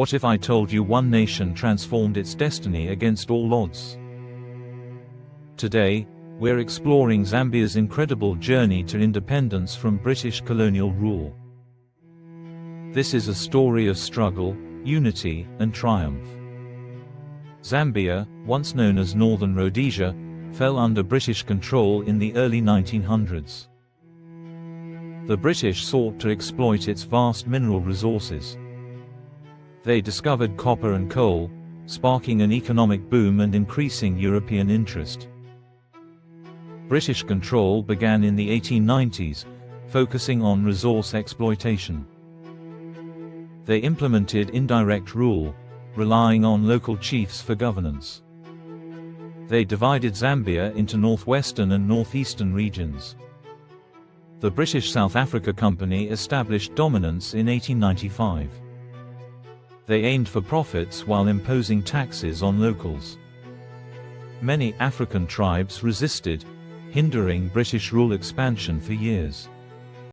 What if I told you one nation transformed its destiny against all odds? Today, we're exploring Zambia's incredible journey to independence from British colonial rule. This is a story of struggle, unity, and triumph. Zambia, once known as Northern Rhodesia, fell under British control in the early 1900s. The British sought to exploit its vast mineral resources. They discovered copper and coal, sparking an economic boom and increasing European interest. British control began in the 1890s, focusing on resource exploitation. They implemented indirect rule, relying on local chiefs for governance. They divided Zambia into northwestern and northeastern regions. The British South Africa Company established dominance in 1895. They aimed for profits while imposing taxes on locals. Many African tribes resisted, hindering British rule expansion for years.